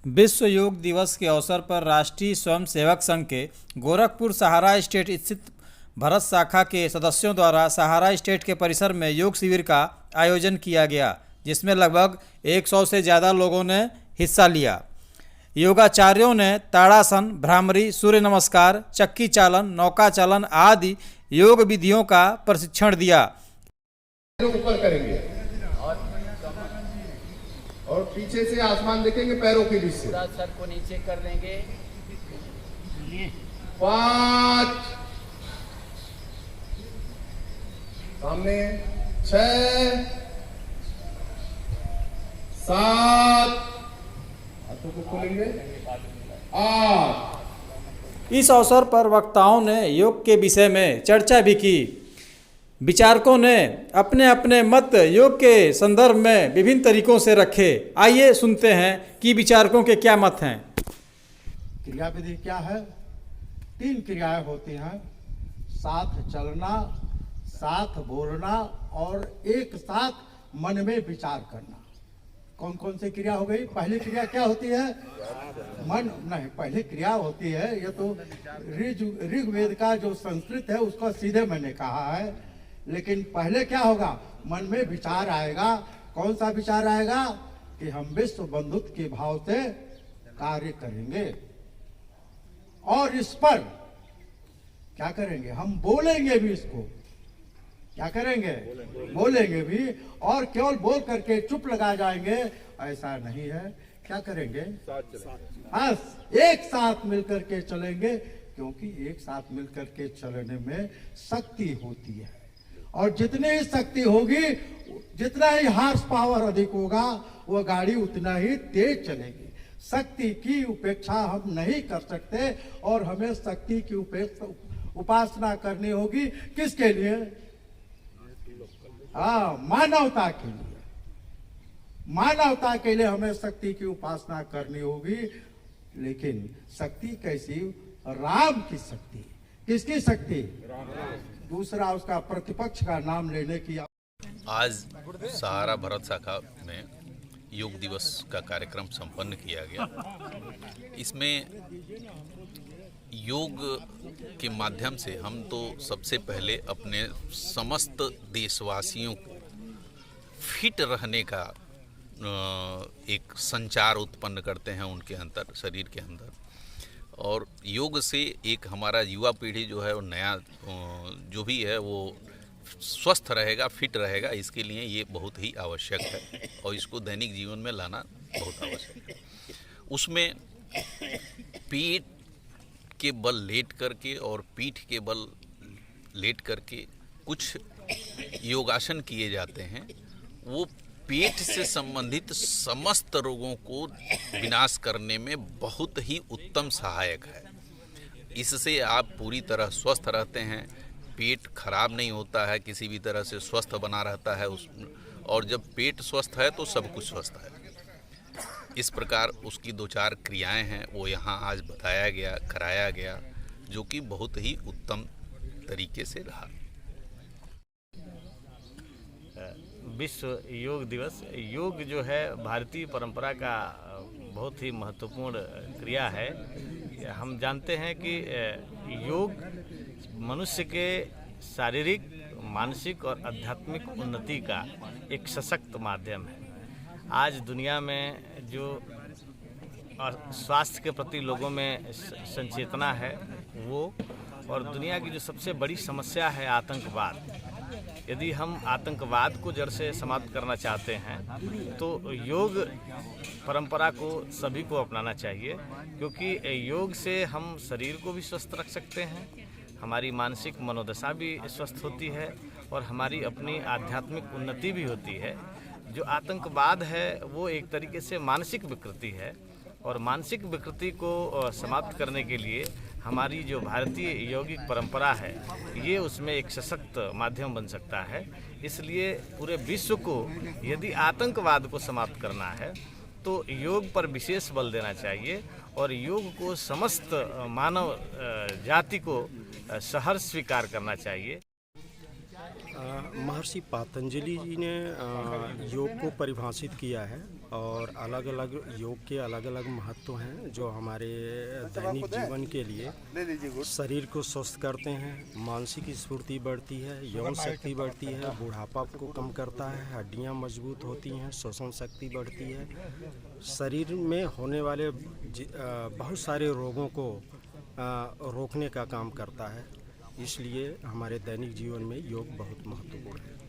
विश्व योग दिवस के अवसर पर राष्ट्रीय स्वयंसेवक संघ के गोरखपुर सहारा स्टेट स्थित भरत शाखा के सदस्यों द्वारा सहारा स्टेट के परिसर में योग शिविर का आयोजन किया गया, जिसमें लगभग 100 से ज़्यादा लोगों ने हिस्सा लिया। योगाचार्यों ने ताड़ासन, भ्रामरी, सूर्य नमस्कार, चक्की चालन, नौका चालन आदि योग विधियों का प्रशिक्षण दिया। ऊपर करेंगे और पीछे से आसमान देखेंगे पैरों के बीच से। सर को नीचे कर देंगे। 5 सामने, 6 7 हाथों को खोलेंगे, 8। इस अवसर पर वक्ताओं ने योग के विषय में चर्चा भी की। विचारकों ने अपने अपने मत योग के संदर्भ में विभिन्न तरीकों से रखे। आइए सुनते हैं कि विचारकों के क्या मत हैं। क्रिया विधि क्या है? 3 क्रियाएं होती हैं: साथ चलना, साथ बोलना और एक साथ मन में विचार करना। कौन कौन सी क्रिया हो गई? पहली क्रिया क्या होती है? मन नहीं, पहली क्रिया होती है, ये तो ऋग्वेद का जो संस्कृत है उसका सीधे मैंने कहा है। लेकिन पहले क्या होगा? मन में विचार आएगा। कौन सा विचार आएगा? कि हम विश्व बंधुत्व के भाव से कार्य करेंगे और इस पर क्या करेंगे? हम बोलेंगे भी। इसको क्या करेंगे? बोलेंगे भी। और केवल बोल करके चुप लगा जाएंगे ऐसा नहीं है। क्या करेंगे? हाँ, एक साथ मिलकर के चलेंगे, क्योंकि एक साथ मिलकर के चलने में शक्ति होती है और जितनी ही शक्ति होगी, जितना ही हार्स पावर अधिक होगा, वह गाड़ी उतना ही तेज चलेगी। शक्ति की उपेक्षा हम नहीं कर सकते और हमें शक्ति की उपासना करनी होगी। किसके लिए? मानवता के लिए। मानवता के लिए हमें शक्ति की उपासना करनी होगी। लेकिन शक्ति कैसी? राम की शक्ति। किसकी शक्ति? दूसरा उसका प्रतिपक्ष का नाम लेने की। आज सहारा भरत शाखा में योग दिवस का कार्यक्रम संपन्न किया गया। इसमें योग के माध्यम से हम तो सबसे पहले अपने समस्त देशवासियों को फिट रहने का एक संचार उत्पन्न करते हैं उनके अंदर, शरीर के अंदर। और योग से एक हमारा युवा पीढ़ी जो है वो नया जो भी है वो स्वस्थ रहेगा, फिट रहेगा। इसके लिए ये बहुत ही आवश्यक है और इसको दैनिक जीवन में लाना बहुत आवश्यक है। उसमें पेट के बल लेट करके और पीठ के बल लेट करके कुछ योगासन किए जाते हैं। वो पेट से संबंधित समस्त रोगों को विनाश करने में बहुत ही उत्तम सहायक है। इससे आप पूरी तरह स्वस्थ रहते हैं, पेट खराब नहीं होता है, किसी भी तरह से स्वस्थ बना रहता है और जब पेट स्वस्थ है तो सब कुछ स्वस्थ है। इस प्रकार उसकी 2-4 क्रियाएं हैं, वो यहाँ आज बताया गया, कराया गया, जो कि बहुत ही उत्तम तरीके से रहा। विश्व योग दिवस, योग जो है भारतीय परंपरा का बहुत ही महत्वपूर्ण क्रिया है। हम जानते हैं कि योग मनुष्य के शारीरिक, मानसिक और आध्यात्मिक उन्नति का एक सशक्त माध्यम है। आज दुनिया में जो स्वास्थ्य के प्रति लोगों में संचेतना है वो, और दुनिया की जो सबसे बड़ी समस्या है आतंकवाद। यदि हम आतंकवाद को जड़ से समाप्त करना चाहते हैं तो योग परंपरा को सभी को अपनाना चाहिए, क्योंकि योग से हम शरीर को भी स्वस्थ रख सकते हैं, हमारी मानसिक मनोदशा भी स्वस्थ होती है और हमारी अपनी आध्यात्मिक उन्नति भी होती है। जो आतंकवाद है वो एक तरीके से मानसिक विकृति है और मानसिक विकृति को समाप्त करने के लिए हमारी जो भारतीय यौगिक परंपरा है ये उसमें एक सशक्त माध्यम बन सकता है। इसलिए पूरे विश्व को यदि आतंकवाद को समाप्त करना है तो योग पर विशेष बल देना चाहिए और योग को समस्त मानव जाति को सहर्ष स्वीकार करना चाहिए। महर्षि पतंजलि जी ने योग को परिभाषित किया है और अलग अलग योग के अलग अलग महत्व हैं जो हमारे दैनिक जीवन के लिए शरीर को स्वस्थ करते हैं, मानसिक स्फूर्ति बढ़ती है, यौन शक्ति बढ़ती है, बुढ़ापा को कम करता है, हड्डियां मजबूत होती हैं, श्वसन शक्ति बढ़ती है, शरीर में होने वाले बहुत सारे रोगों को रोकने का काम करता है। इसलिए हमारे दैनिक जीवन में योग बहुत महत्वपूर्ण है।